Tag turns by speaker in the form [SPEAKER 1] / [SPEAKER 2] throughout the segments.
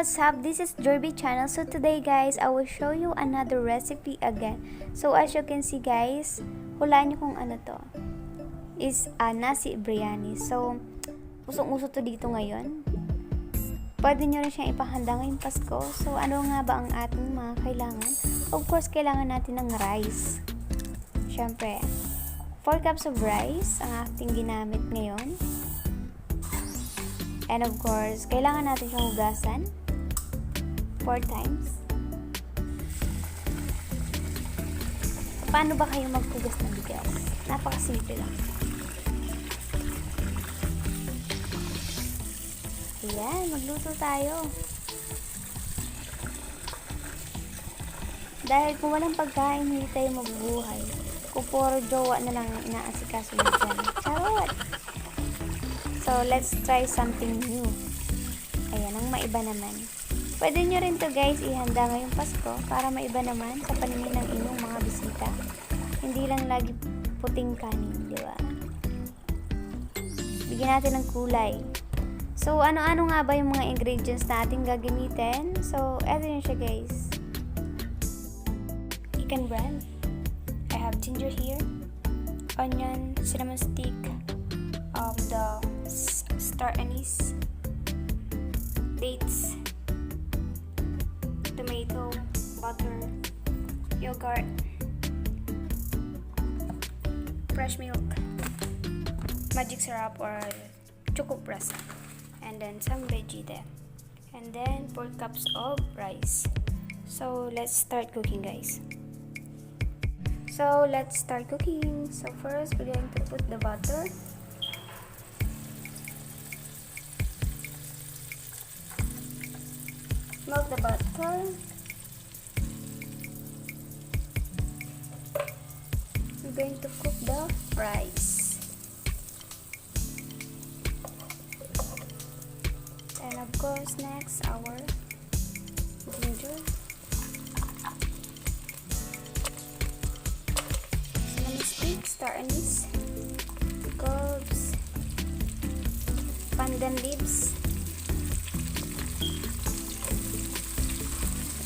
[SPEAKER 1] what's up? This is Jhervie channel. So today guys, I will show you another recipe again. So as you can see guys, hulaan nyo kung ano to. Is Nasi Briyani. So, usong-uso to dito ngayon. Pwede nyo rin siyang ipahanda ngayong Pasko. So ano nga ba ang ating mga kailangan? Of course, kailangan natin ng rice. Siyempre, 4 cups of rice ang ating ginamit ngayon. And of course, kailangan natin siyang hugasan 4 times. Paano ba kayo maghugas ng bigas? Napakasimple lang. Ayan, magluto tayo. Dahil kung walang pagkain, hindi tayo mabubuhay. Kung puro jowa na lang inaasikaso nyo dyan. Charot! So, let's try something new. Ayan, ang maiba naman. Pwede nyo rin to guys ihanda ngayong Pasko para maiba naman sa paningin ng inyong mga bisita. Hindi lang lagi puting kanin, di ba? Bigyan natin ng kulay. So, ano-ano nga ba yung mga ingredients na ating gagamitin? So, eto yun siya guys. Chicken brand. I have ginger here. Onion, cinnamon stick. The Atar Anis, dates, tomato, butter, yogurt, fresh milk, magic syrup or cukup rasa, and then some veggie there, and then 4 cups of rice. So let's start cooking guys. So first we're going to put the butter. Melt the butter. We're going to cook the rice. And of course, next our ginger. Cinnamon stick, Atar Anis, Cloves, Pandan leaves,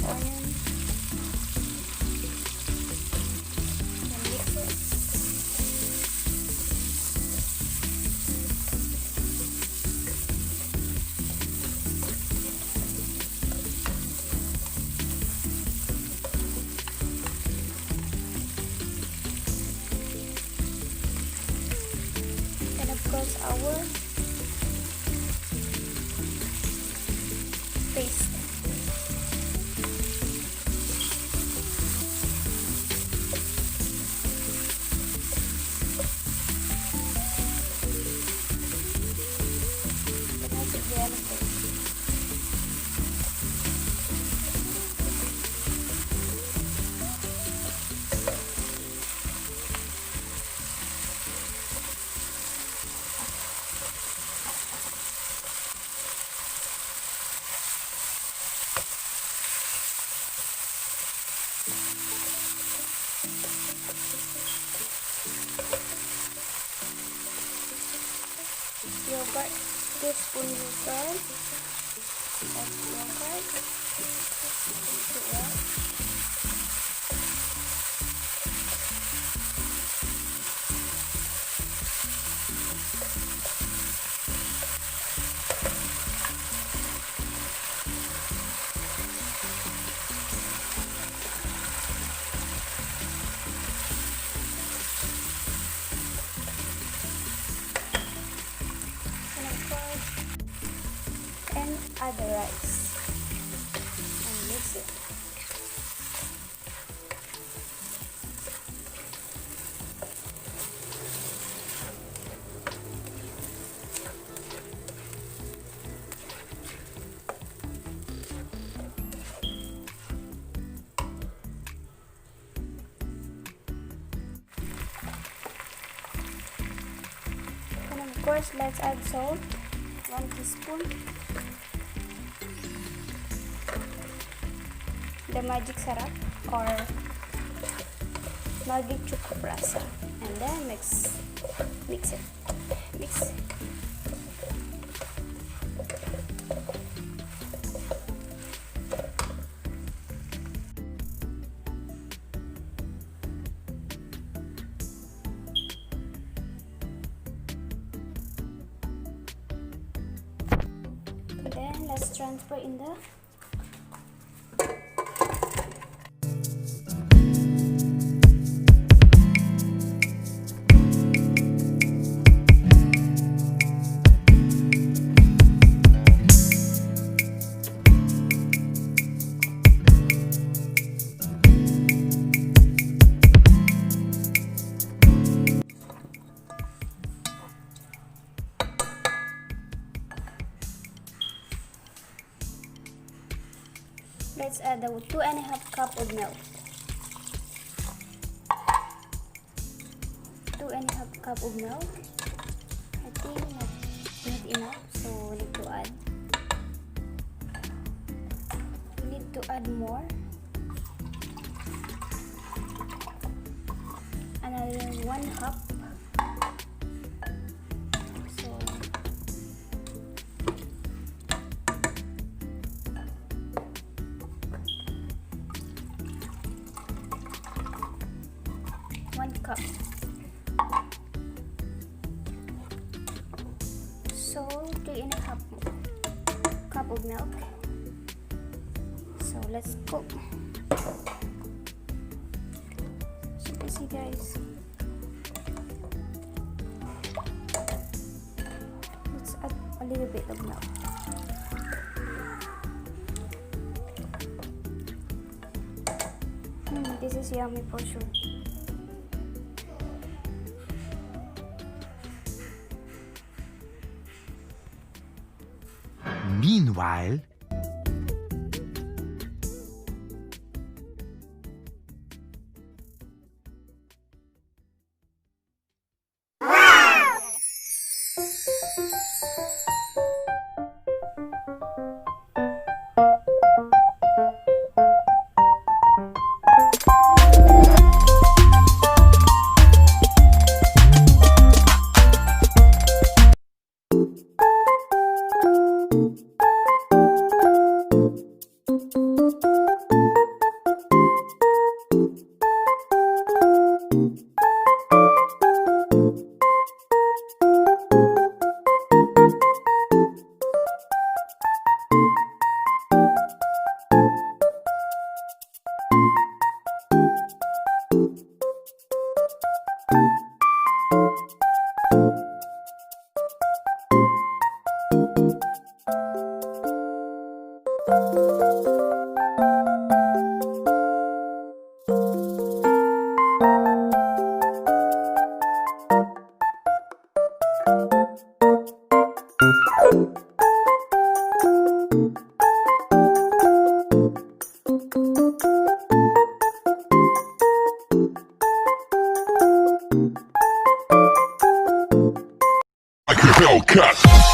[SPEAKER 1] onion, and mix it. And of course our paste. Yogurt, 2 spoon yogurt. That's yogurt. Mix it well. And add the rice and mix it. And of course, let's add salt, 1 teaspoon. The magic syrup or Maggi cukup rasa, and then mix it. transfer in the let's add the 2.5 cup of milk. 2.5 cup of milk. I think not enough, so we need to add. We need to add more. Another 1 cup. So 1 cup. So 3.5 cup of milk. So let's cook. So you can see, guys, let's add a little bit of milk. This is yummy for sure.
[SPEAKER 2] Meanwhile,
[SPEAKER 3] like a Hellcat.